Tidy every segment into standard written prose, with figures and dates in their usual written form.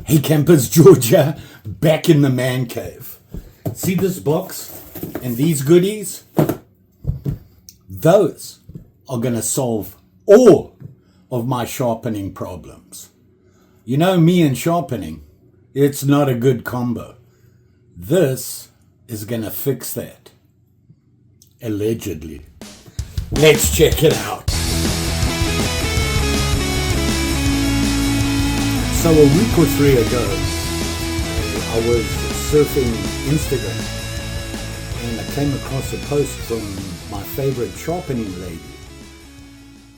Hey campers, Georgia, back in the man cave. See this box and these goodies? Those are going to solve all of my sharpening problems. You know me and sharpening, it's not a good combo. This is going to fix that. Allegedly. Let's check it out. So a week or three ago, I was surfing Instagram and I came across a post from my favorite sharpening lady,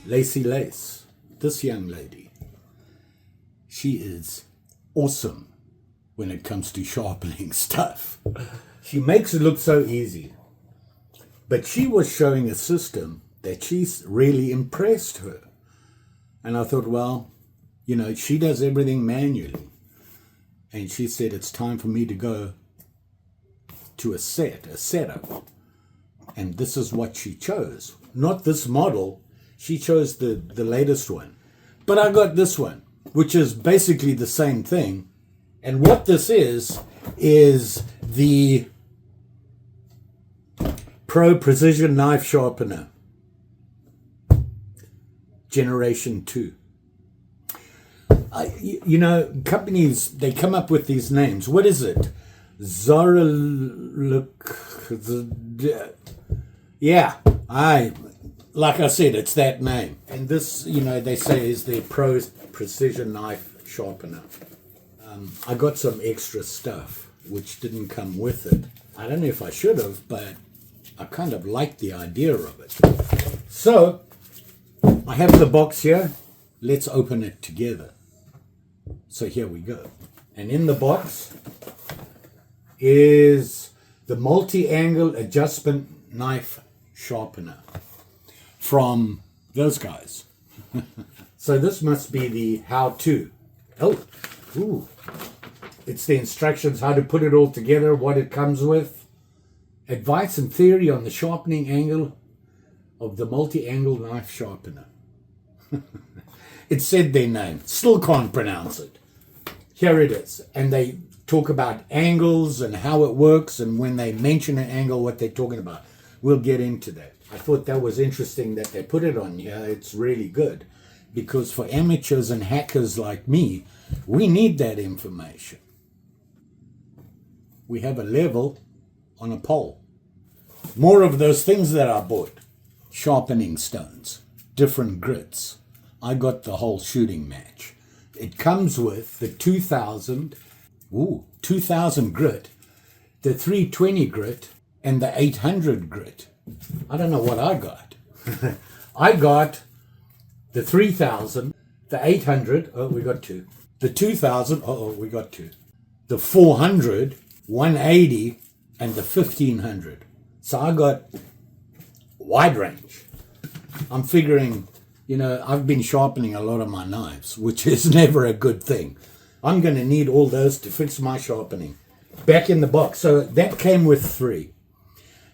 Lacey Lace. This young lady, she is awesome when it comes to sharpening stuff. She makes it look so easy. But she was showing a system that she's really impressed her. And I thought, well, you know, she does everything manually. And she said, it's time for me to go to a setup. And this is what she chose. Not this model. She chose the latest one. But I got this one, which is basically the same thing. And what this is the Pro Precision Knife Sharpener. Generation 2. You know, companies, they come up with these names. What is it? Xarilk. Yeah, like I said, it's that name. And this, you know, they say is the Pro Precision Knife Sharpener. I got some extra stuff which didn't come with it. I don't know if I should have, but I kind of like the idea of it. So, I have the box here. Let's open it together. So here we go. And in the box is the multi-angle adjustment knife sharpener from those guys. So this must be the how-to. Oh, ooh. It's the instructions, how to put it all together, what it comes with. Advice and theory on the sharpening angle of the multi-angle knife sharpener. It said their name. Still can't pronounce it. Here it is. And they talk about angles and how it works, and when they mention an angle, what they're talking about. We'll get into that. I thought that was interesting that they put it on here. It's really good. Because for amateurs and hackers like me, we need that information. We have a level on a pole. More of those things that I bought. Sharpening stones. Different grits. I got the whole shooting match. It comes with the 2000 grit, the 320 grit, and the 800 grit. I don't know what I got. I got the 3000, the 800, oh, we got two. The 2000, we got two. The 400, 180, and the 1500. So I got wide range. I'm figuring, you know, I've been sharpening a lot of my knives, which is never a good thing. I'm going to need all those to fix my sharpening. Back in the box. So that came with 3.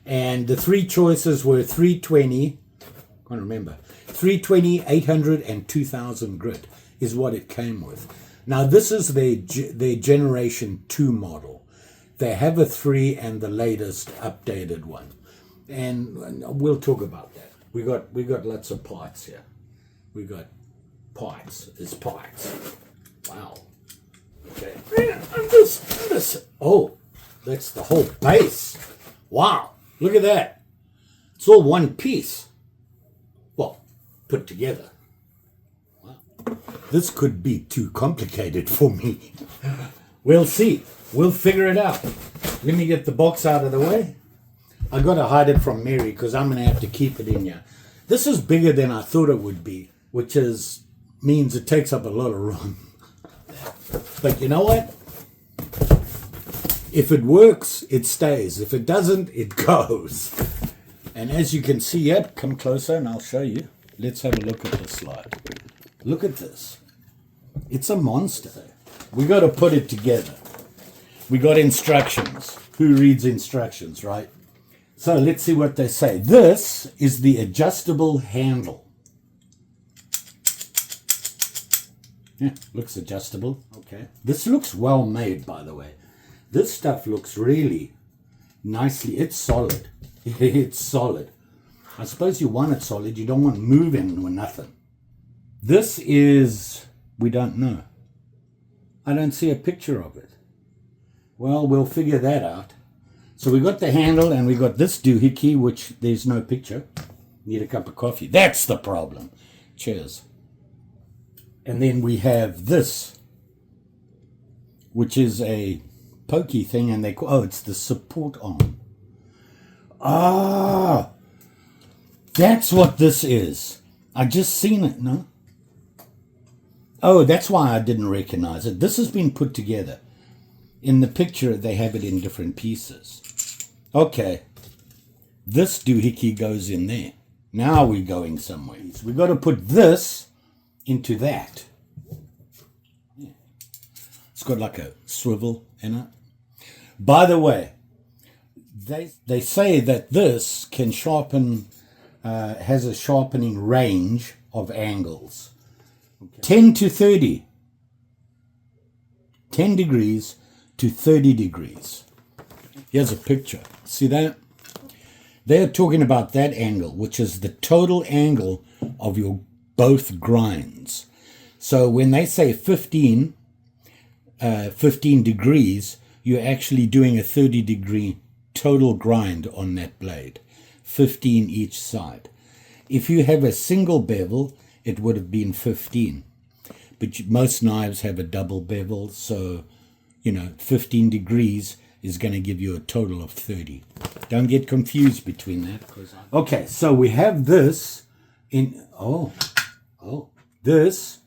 And the 3 choices were 320, I can't remember, 320, 800, and 2000 grit is what it came with. Now this is their Generation 2 model. They have a 3 and the latest updated one. And we'll talk about that. We got lots of parts here. We got parts. It's parts. Wow. Okay. Man, I'm just. Oh, that's the whole base. Wow. Look at that. It's all one piece. Well, put together. Wow. This could be too complicated for me. We'll see. We'll figure it out. Let me get the box out of the way. I got to hide it from Mary because I'm going to have to keep it in here. This is bigger than I thought it would be, which means it takes up a lot of room. But you know what? If it works, it stays. If it doesn't, it goes. And as you can see, yep, come closer and I'll show you. Let's have a look at this slide. Look at this. It's a monster. We got to put it together. We got instructions. Who reads instructions, right? So let's see what they say. This is the adjustable handle. Yeah, looks adjustable. Okay. This looks well made, by the way. This stuff looks really nicely. It's solid. It's solid. I suppose you want it solid. You don't want moving or nothing. This is, we don't know. I don't see a picture of it. Well, we'll figure that out. So we got the handle and we got this doohickey, which there's no picture. Need a cup of coffee. That's the problem. Cheers. And then we have this, which is a pokey thing, and they call, oh, it's the support arm. Ah, that's what this is. I just seen it, no? Oh, that's why I didn't recognize it. This has been put together. In the picture, they have it in different pieces. Okay, this doohickey goes in there. Now we're going somewhere. We've got to put this into that. Yeah. It's got like a swivel in it. By the way, they say that this can sharpen, has a sharpening range of angles. Okay. 10 to 30. 10 degrees to 30 degrees. Here's a picture. See that? They're talking about that angle, which is the total angle of your both grinds. So when they say 15 degrees, you're actually doing a 30-degree total grind on that blade, 15 each side. If you have a single bevel, it would have been 15. But most knives have a double bevel, so, 15 degrees is going to give you a total of 30. Don't get confused between that. Okay, so we have this in, this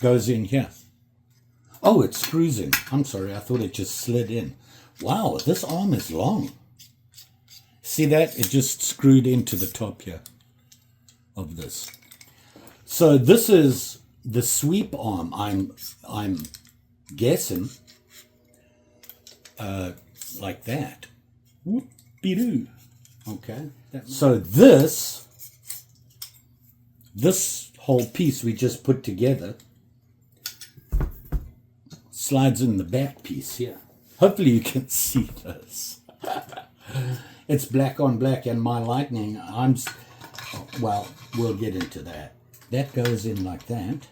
goes in here. Oh, it screws in. I'm sorry, I thought it just slid in. Wow, this arm is long. See that? It just screwed into the top here of this. So this is the sweep arm, I'm guessing. Like that. Whoop-de-doo. Okay. So this whole piece we just put together slides in the back piece here. Hopefully you can see this. It's black on black, and my lightning, well, we'll get into that. That goes in like that.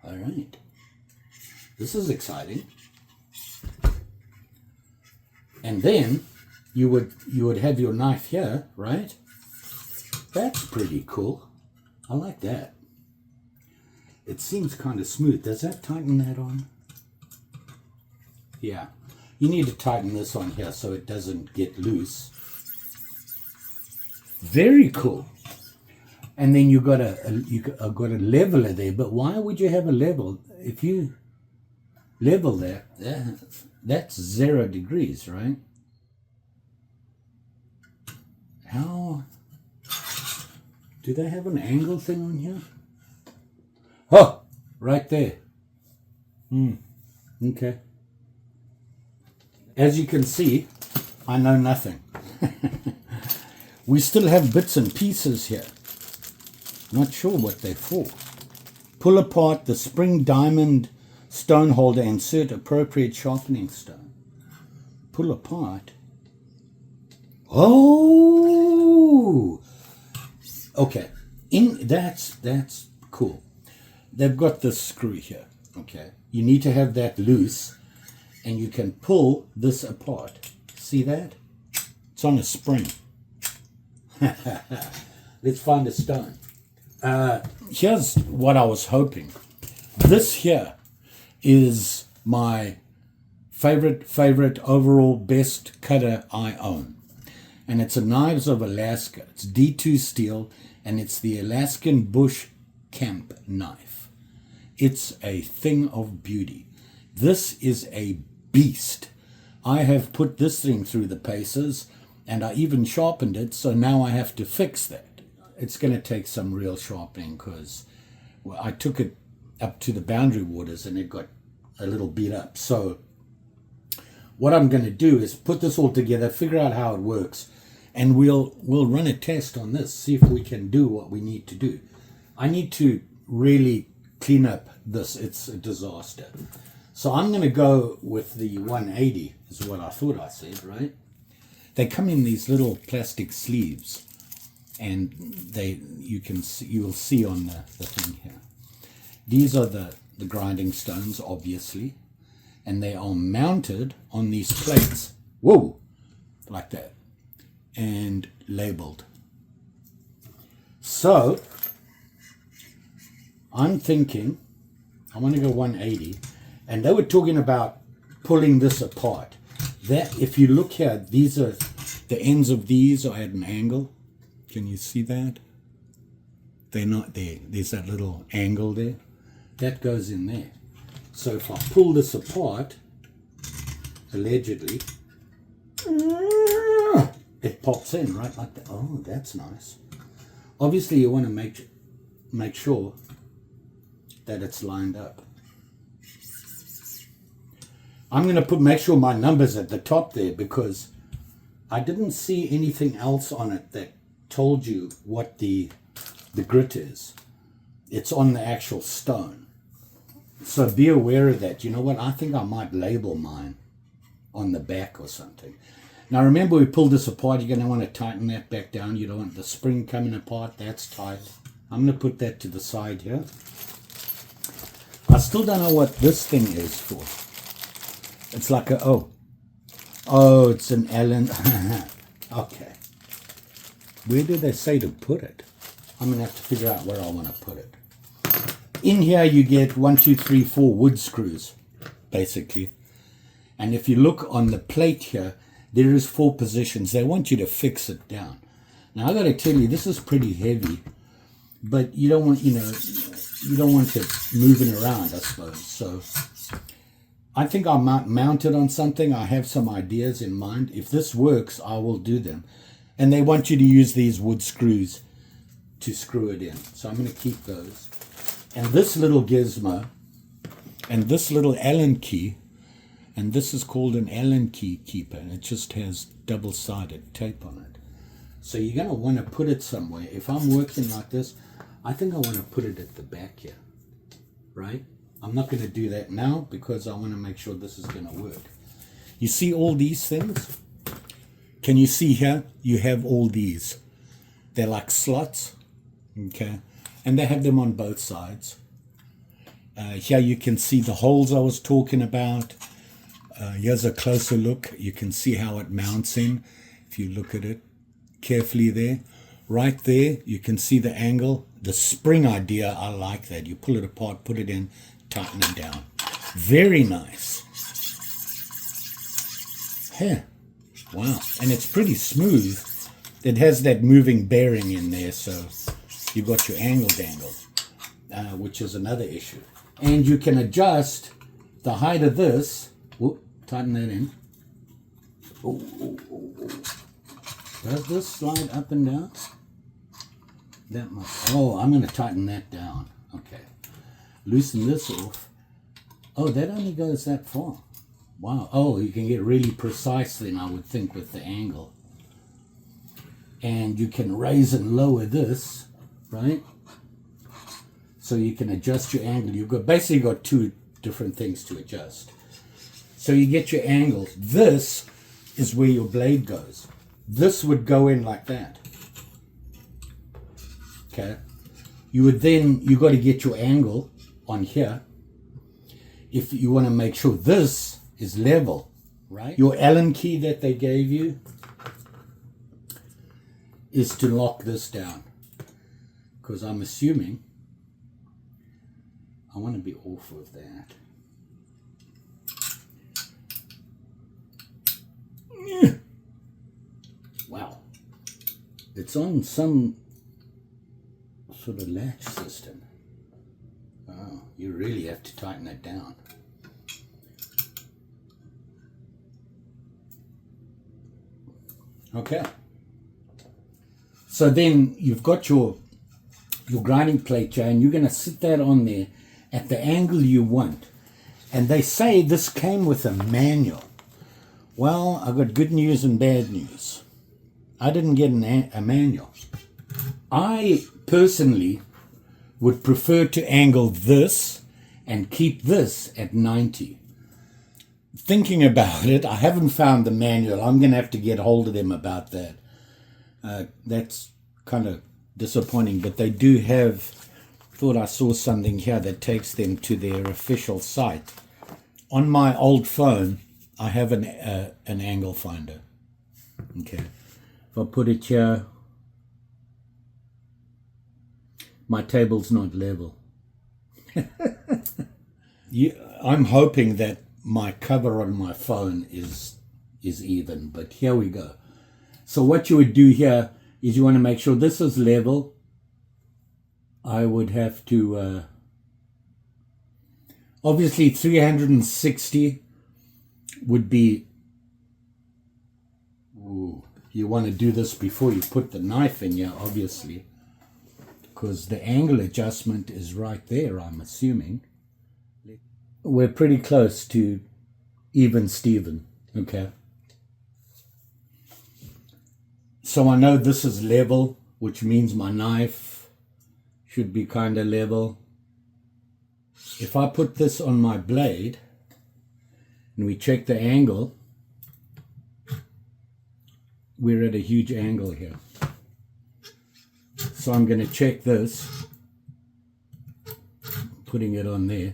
All right. This is exciting. And then you would have your knife here, right? That's pretty cool. I like that. It seems kind of smooth. Does that tighten that on? Yeah. You need to tighten this on here so it doesn't get loose. Very cool. And then you got a leveler there. But why would you have a level? If you level that, that's 0 degrees, right? How do they have an angle thing on here? Oh, right there. Okay. As you can see, I know nothing. We still have bits and pieces here. Not sure what they're for. Pull apart the spring diamond stone holder, insert appropriate sharpening stone. Pull apart. Oh, okay. That's cool. They've got this screw here. Okay, you need to have that loose, and you can pull this apart. See that? It's on a spring. Let's find a stone. Here's what I was hoping. This here is my favorite overall best cutter I own. And it's a Knives of Alaska. It's D2 steel, and it's the Alaskan Bush Camp knife. It's a thing of beauty. This is a beast. I have put this thing through the paces, and I even sharpened it, so now I have to fix that. It's going to take some real sharpening, because I took it up to the boundary waters and it got a little beat up. So what I'm going to do is put this all together, figure out how it works, and we'll run a test on this, see if we can do what we need to do. I need to really clean up this. It's a disaster. So I'm going to go with the 180 is what I thought I said, right? They come in these little plastic sleeves, and you will see on the thing here. These are the grinding stones, obviously, and they are mounted on these plates. Whoa, like that, and labeled. So I'm thinking I want to go 180, and they were talking about pulling this apart. That, if you look here, these are the ends of these are at an angle. Can you see that? They're not there. There's that little angle there. That goes in there. So if I pull this apart, allegedly, it pops in right like that. Oh, that's nice. Obviously, you want to make sure that it's lined up. I'm going to make sure my number's at the top there, because I didn't see anything else on it that told you what the grit is. It's on the actual stone. So be aware of that. You know what? I think I might label mine on the back or something. Now remember, we pulled this apart. You're going to want to tighten that back down. You don't want the spring coming apart. That's tight. I'm going to put that to the side here. I still don't know what this thing is for. It's like a, oh, it's an Allen. Okay. Where do they say to put it? I'm going to have to figure out where I want to put it. In here you get 1, 2, 3, 4 wood screws, basically. And if you look on the plate here, there is 4 positions. They want you to fix it down. Now I got to tell you, this is pretty heavy, but you don't want, you don't want it moving around, I suppose. So I think I'll mount it on something. I have some ideas in mind. If this works, I will do them. And they want you to use these wood screws to screw it in. So I'm going to keep those. And this little gizmo, and this little Allen key, and this is called an Allen key keeper, and it just has double-sided tape on it. So you're going to want to put it somewhere. If I'm working like this, I think I want to put it at the back here, right? I'm not going to do that now because I want to make sure this is going to work. You see all these things? Can you see here? You have all these. They're like slots, okay? And they have them on both sides. Here you can see the holes I was talking about. Here's a closer look. You can see how it mounts in if you look at it carefully there. Right there, you can see the angle. The spring idea, I like that. You pull it apart, put it in, tighten it down. Very nice. Huh. Wow. And it's pretty smooth. It has that moving bearing in there, so you've got your angle dangle, which is another issue. And you can adjust the height of this. Whoop, tighten that in. Does this slide up and down? That must. Oh, I'm going to tighten that down. Okay. Loosen this off. Oh, that only goes that far. Wow. Oh, you can get really precise then, I would think, with the angle. And you can raise and lower this, right? So you can adjust your angle. You've got basically got 2 different things to adjust. So you get your angle. This is where your blade goes. This would go in like that. Okay. You got to get your angle on here. If you want to make sure this is level, right? Your Allen key that they gave you is to lock this down. Because I'm assuming I want to be off of that. Wow. It's on some sort of latch system. Oh, you really have to tighten that down. Okay. So then you've got your grinding plate here, and you're going to sit that on there at the angle you want. And they say this came with a manual. Well, I've got good news and bad news. I didn't get a manual. I personally would prefer to angle this and keep this at 90. Thinking about it, I haven't found the manual. I'm going to have to get hold of them about that. That's kind of disappointing, but they do have, thought I saw something here that takes them to their official site. On my old phone, I have an angle finder. Okay, if I put it here, my table's not level. I'm hoping that my cover on my phone is even, but here we go. So what you would do here is you want to make sure this is level. I would have to, obviously 360 would be, ooh, you want to do this before you put the knife in here, obviously, because the angle adjustment is right there, I'm assuming. We're pretty close to even Steven, okay? So I know this is level, which means my knife should be kind of level. If I put this on my blade and we check the angle, we're at a huge angle here. So I'm going to check this, putting it on there.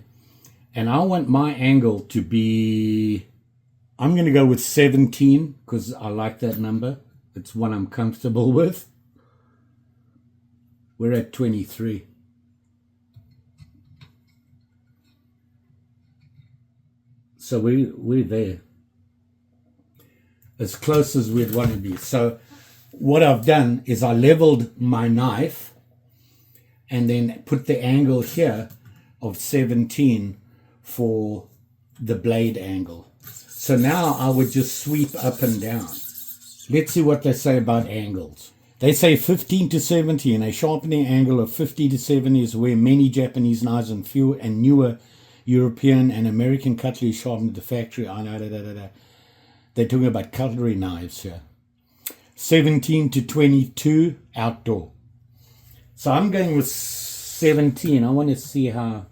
And I want my angle to be, I'm going to go with 17 because I like that number. It's one I'm comfortable with. We're at 23. So we're there. As close as we'd want to be. So what I've done is I leveled my knife and then put the angle here of 17 for the blade angle. So now I would just sweep up and down. Let's see what they say about angles. They say 15 to 17, a sharpening angle of 50 to 70 is where many Japanese knives and fewer and newer European and American cutlery sharpened at the factory. They're talking about cutlery knives here. 17 to 22 outdoor. So I'm going with 17. I want to see how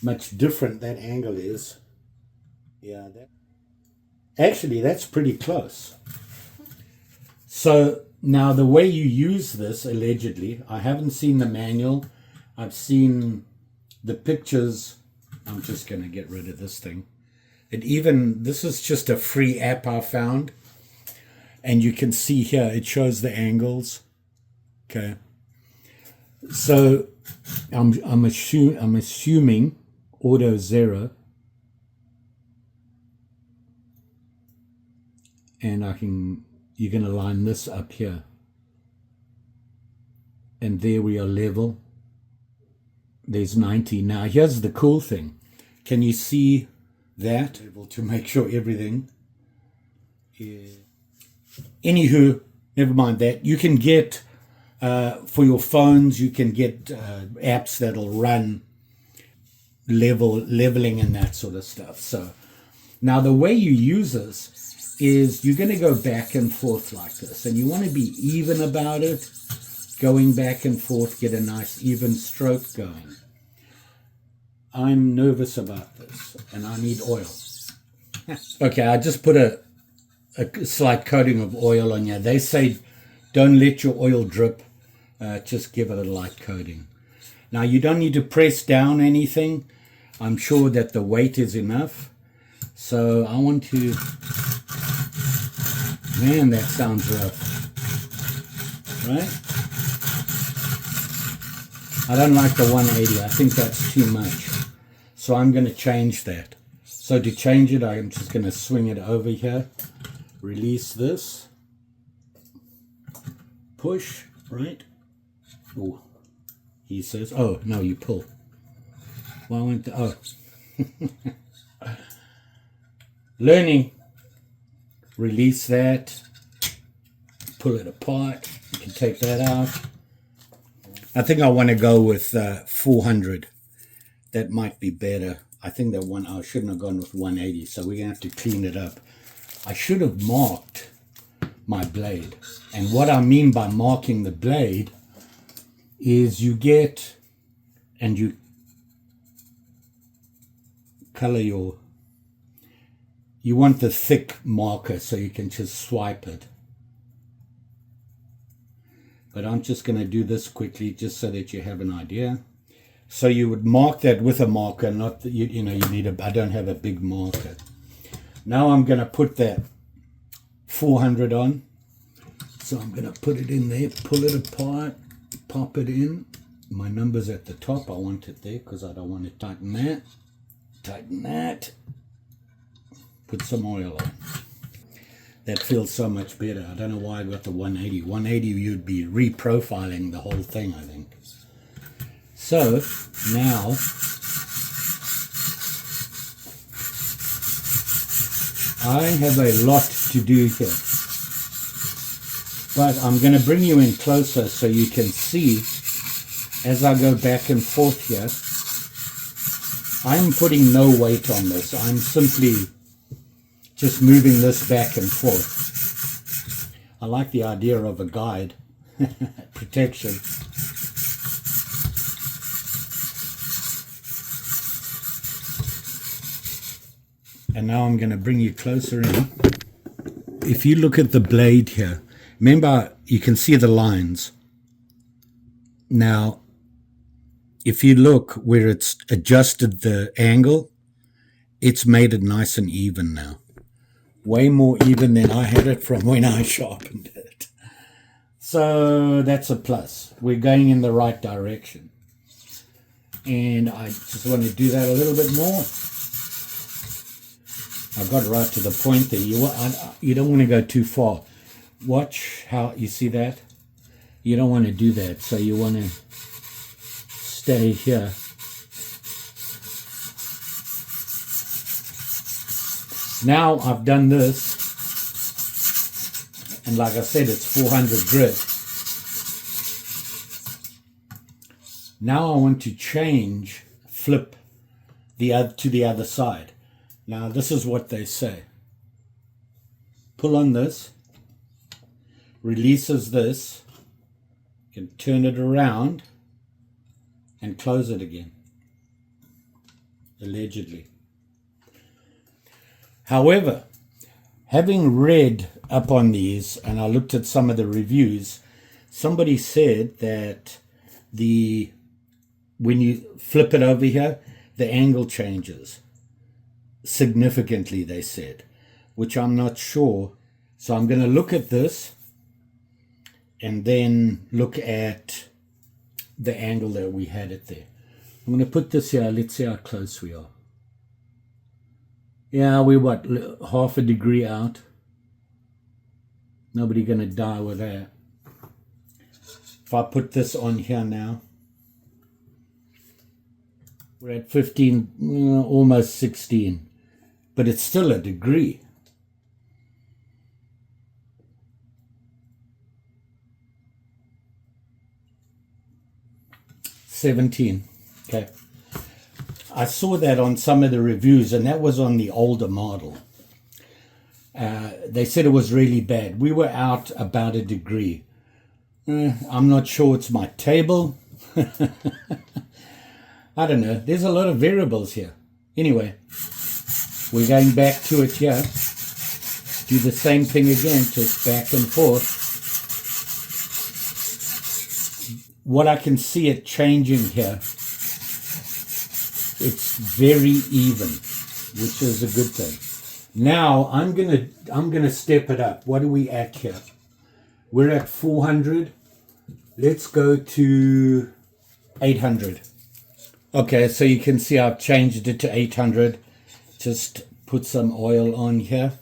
much different that angle is. Yeah, actually that's pretty close. So now the way you use this, allegedly, I haven't seen the manual. I've seen the pictures. I'm just going to get rid of this thing. This is just a free app I found. And you can see here, it shows the angles. Okay. So I'm assuming auto 0. And you're going to line this up here. And there we are level. There's 90. Now here's the cool thing. Can you see that? Able to make sure everything is... Anywho, never mind that. You can get, for your phones, you can get apps that'll run leveling and that sort of stuff. So now the way you use this is you're going to go back and forth like this. And you want to be even about it. Going back and forth, get a nice even stroke going. I'm nervous about this, and I need oil. Okay, I just put a slight coating of oil on here. They say don't let your oil drip, just give it a light coating. Now you don't need to press down anything. I'm sure that the weight is enough. So I want to, man, that sounds rough, right? I don't like the 180. I think that's too much. So I'm going to change that. So to change it, I'm just going to swing it over here. Release this. Push, right? Oh, he says, oh, no, you pull. Well, I went to, oh. Learning. Release that. Pull it apart. You can take that out. I think I want to go with 400. That might be better. I think that one, I shouldn't have gone with 180, so we're going to have to clean it up. I should have marked my blade. And what I mean by marking the blade is you get and you color you want the thick marker so you can just swipe it. But I'm just going to do this quickly just so that you have an idea. So you would mark that with a marker, not that you need I don't have a big marker. Now I'm going to put that 400 on. So I'm going to put it in there, pull it apart, pop it in. My number's at the top. I want it there because I don't want to tighten that. Tighten that. Put some oil on. That feels so much better. I don't know why I got the 180. 180, you'd be reprofiling the whole thing, I think. So now I have a lot to do here. But I'm going to bring you in closer so you can see as I go back and forth here. I'm putting no weight on this. I'm simply just moving this back and forth. I like the idea of a guide. Protection. And now I'm going to bring you closer in. If you look at the blade here, remember you can see the lines. Now, if you look where it's adjusted the angle, it's made it nice and even now. Way more even than I had it from when I sharpened it. So that's a plus. We're going in the right direction. And I just want to do that a little bit more. I got right to the point there. You don't want to go too far. Watch how, you see that? You don't want to do that. So you want to stay here. Now I've done this, and like I said, it's 400 grit. Now I want to flip to the other side. Now this is what they say. Pull on this, releases this, you can turn it around and close it again, allegedly. However, having read up on these, and I looked at some of the reviews, somebody said that when you flip it over here, the angle changes significantly, they said, which I'm not sure. So I'm going to look at this and then look at the angle that we had it there. I'm going to put this here. Let's see how close we are. Yeah, we're what, half a degree out. Nobody going to die with that. If I put this on here now, we're at 15, almost 16, but it's still a degree. $17, okay. I saw that on some of the reviews, and that was on the older model. They said it was really bad. We were out about a degree. I'm not sure it's my table. I don't know. There's a lot of variables here. Anyway, we're going back to it here. Do the same thing again, just back and forth. What I can see it changing here, it's very even, which is a good thing. Now I'm gonna step it up. What are we at here? We're at 400. Let's go to 800. Okay, so you can see I've changed it to 800. Just put some oil on here.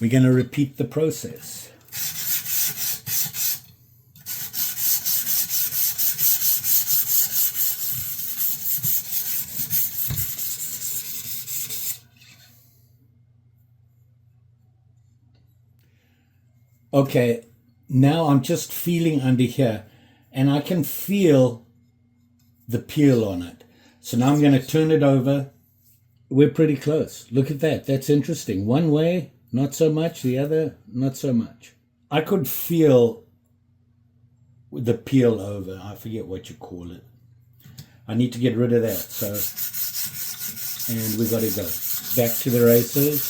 We're going to repeat the process. Okay, now I'm just feeling under here, and I can feel the peel on it. So now I'm going to turn it over. We're pretty close. Look at that. That's interesting. One way, not so much. The other, not so much. I could feel the peel over. I forget what you call it. I need to get rid of that. So, and we got to go back to the racers.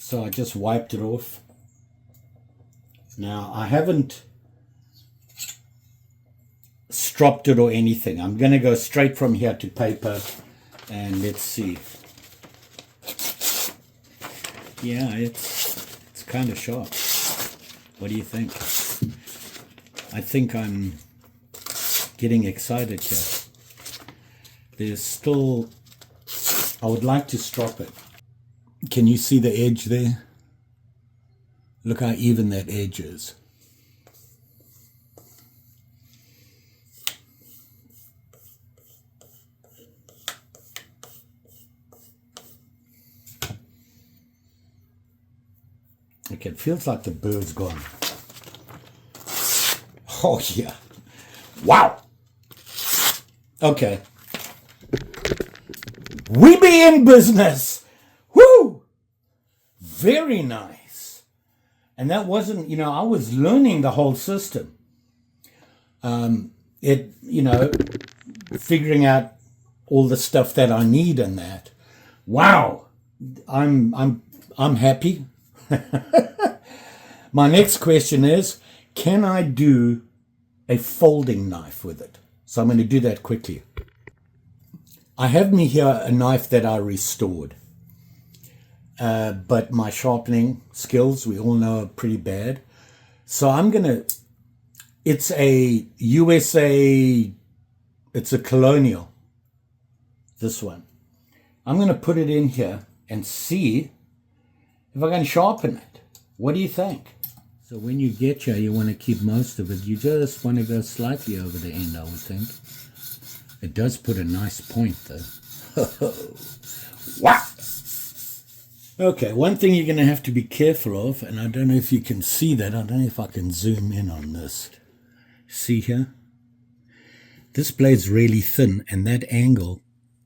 So I just wiped it off. Now I haven't stropped it or anything. I'm going to go straight from here to paper, and let's see. Yeah, it's kind of sharp. What do you think? I think I'm getting excited here. There's still, I would like to strop it. Can you see the edge there? Look how even that edge is. Okay, it feels like the bird's gone. Oh yeah. Wow. Okay. We be in business. Woo! Very nice. And that wasn't, I was learning the whole system. Figuring out all the stuff that I need and that. Wow. I'm happy. My next question is, can I do a folding knife with it? So I'm going to do that quickly. I have me here a knife that I restored. But my sharpening skills, we all know, are pretty bad. So I'm going to, it's a USA, it's a Colonial, this one. I'm going to put it in here and see if I can sharpen it. What do you think? So when you get here, you want to keep most of it. You just want to go slightly over the end, I would think. It does put a nice point, though. Wow! Okay, one thing you're going to have to be careful of, and I don't know if you can see that. I don't know if I can zoom in on this. See here? This blade's really thin, and that angle,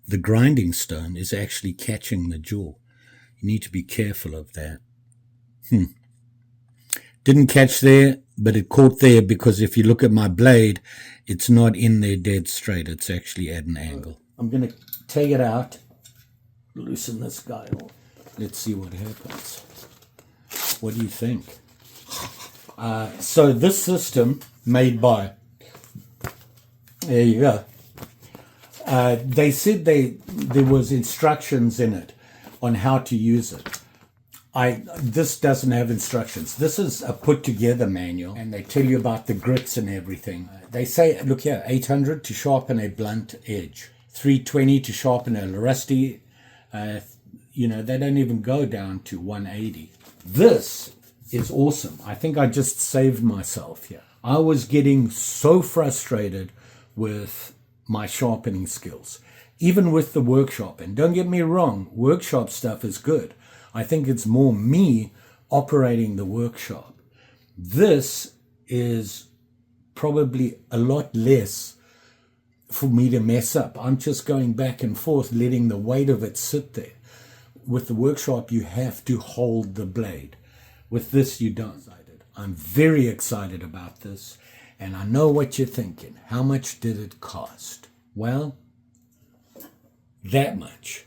the grinding stone, is actually catching the jaw. You need to be careful of that. Didn't catch there, but it caught there because if you look at my blade, it's not in there dead straight. It's actually at an angle. I'm going to take it out, loosen this guy off. Let's see what happens. What do you think? So this system made by, there you go. They said there was instructions in it on how to use it. This doesn't have instructions. This is a put together manual, and they tell you about the grits and everything. They say, look here, 800 to sharpen a blunt edge, 320 to sharpen a rusty, they don't even go down to 180. This is awesome. I think I just saved myself here. I was getting so frustrated with my sharpening skills, even with the workshop. And don't get me wrong, workshop stuff is good. I think it's more me operating the workshop. This is probably a lot less for me to mess up. I'm just going back and forth, letting the weight of it sit there. With the workshop, you have to hold the blade. With this, you don't. I'm very excited about this, and I know what you're thinking. How much did it cost? Well, that much.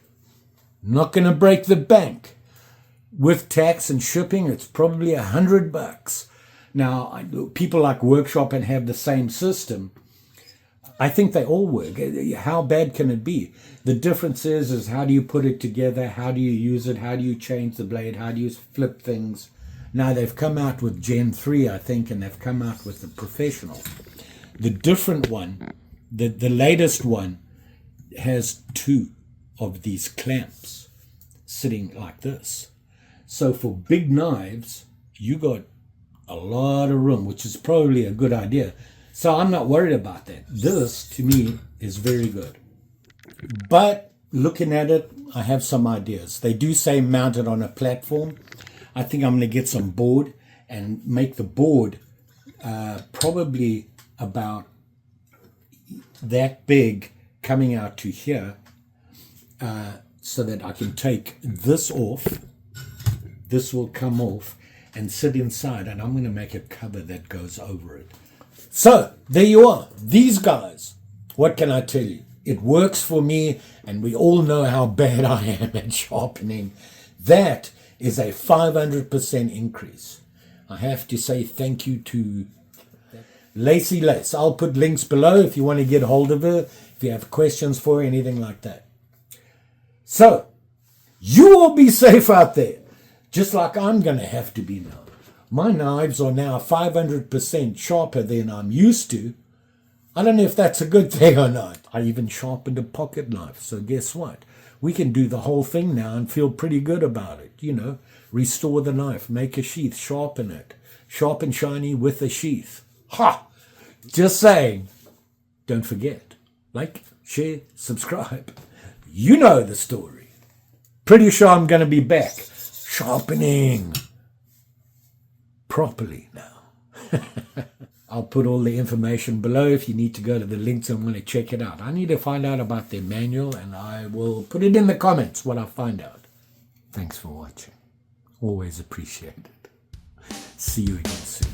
Not going to break the bank. With tax and shipping, it's probably $100. Now, people like Workshop and have the same system. I think they all work. How bad can it be? The difference is how do you put it together? How do you use it? How do you change the blade? How do you flip things? Now, they've come out with Gen 3, I think, and they've come out with the Professional. The different one, the latest one, has 2 of these clamps sitting like this. So for big knives, you got a lot of room, which is probably a good idea. So I'm not worried about that. This, to me, is very good. But looking at it, I have some ideas. They do say mount it on a platform. I think I'm going to get some board and make the board probably about that big coming out to here so that I can take this off. This will come off and sit inside, and I'm going to make a cover that goes over it. So, there you are. These guys, what can I tell you? It works for me, and we all know how bad I am at sharpening. That is a 500% increase. I have to say thank you to Lacey Lace. I'll put links below if you want to get hold of her, if you have questions for her, anything like that. So, you all be safe out there, just like I'm going to have to be now. My knives are now 500% sharper than I'm used to. I don't know if that's a good thing or not. I even sharpened a pocket knife, so guess what? We can do the whole thing now and feel pretty good about it. You know, restore the knife, make a sheath, sharpen it. Sharp and shiny with a sheath. Ha! Just saying. Don't forget, like, share, subscribe. You know the story. Pretty sure I'm going to be back sharpening properly now. I'll put all the information below if you need to go to the links and want to check it out. I need to find out about their manual, and I will put it in the comments what I find out. Thanks for watching. Always appreciate it. See you again soon.